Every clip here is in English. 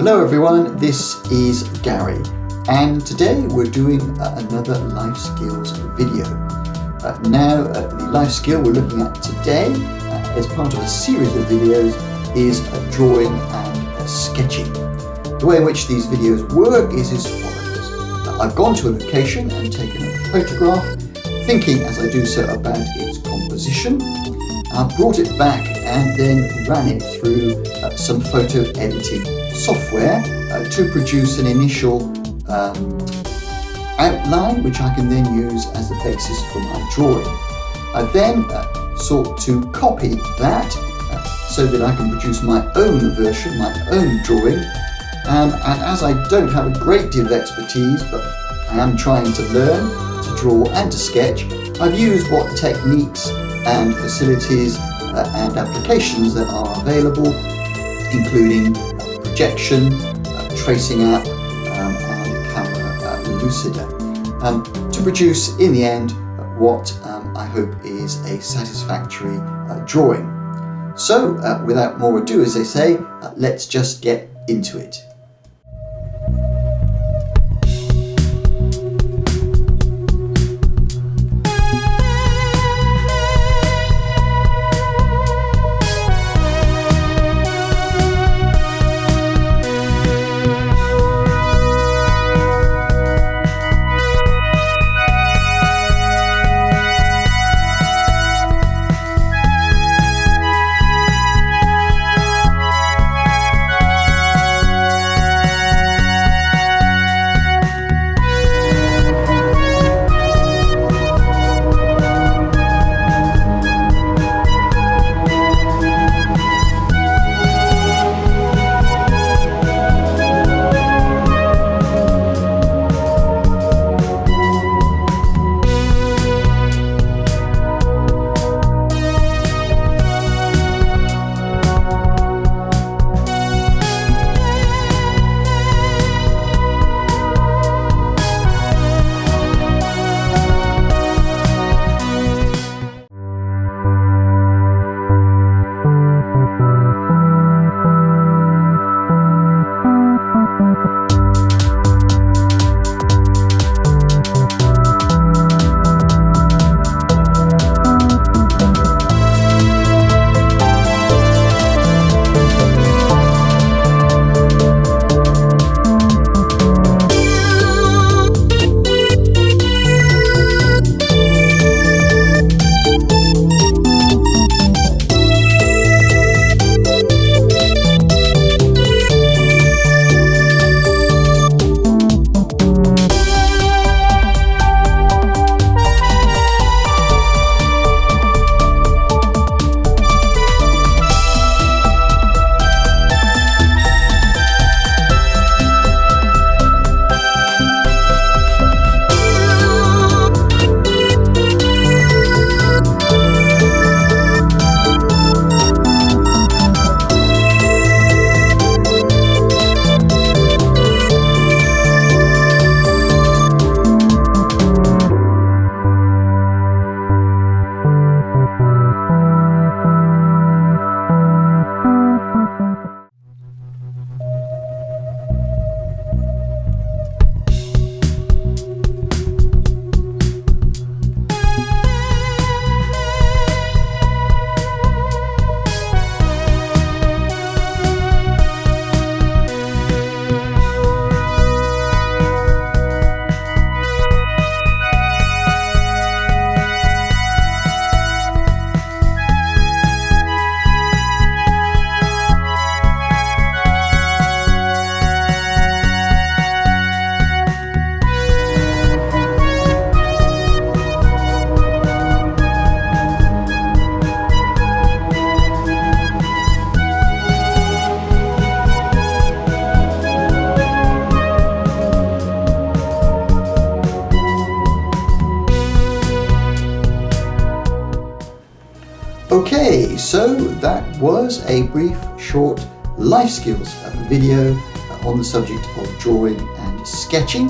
Hello everyone, this is Gary, and today we're doing another life skills video. The life skill we're looking at today as part of a series of videos is drawing and sketching. The way in which these videos work is as follows. I've gone to a location and taken a photograph, thinking as I do so about its composition. I've brought it back and then ran it through some photo editing software to produce an initial outline which I can then use as the basis for my drawing. I then sought to copy that so that I can produce my own version, my own drawing, and as I don't have a great deal of expertise, but I am trying to learn to draw and to sketch, I've used what techniques and facilities and applications that are available, including projection, tracing app, and camera Lucida, to produce in the end what I hope is a satisfactory drawing. So without more ado, as they say, let's just get into it. Okay, so that was a brief, short life skills video on the subject of drawing and sketching,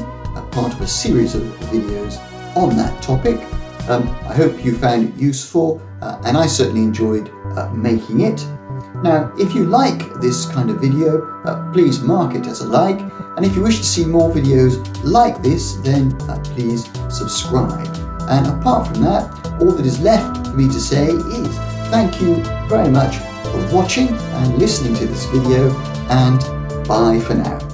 part of a series of videos on that topic. I hope you found it useful, and I certainly enjoyed making it. Now, if you like this kind of video, please mark it as a like, and if you wish to see more videos like this, then please subscribe. And apart from that, all that is left for me to say is thank you very much for watching and listening to this video, and bye for now.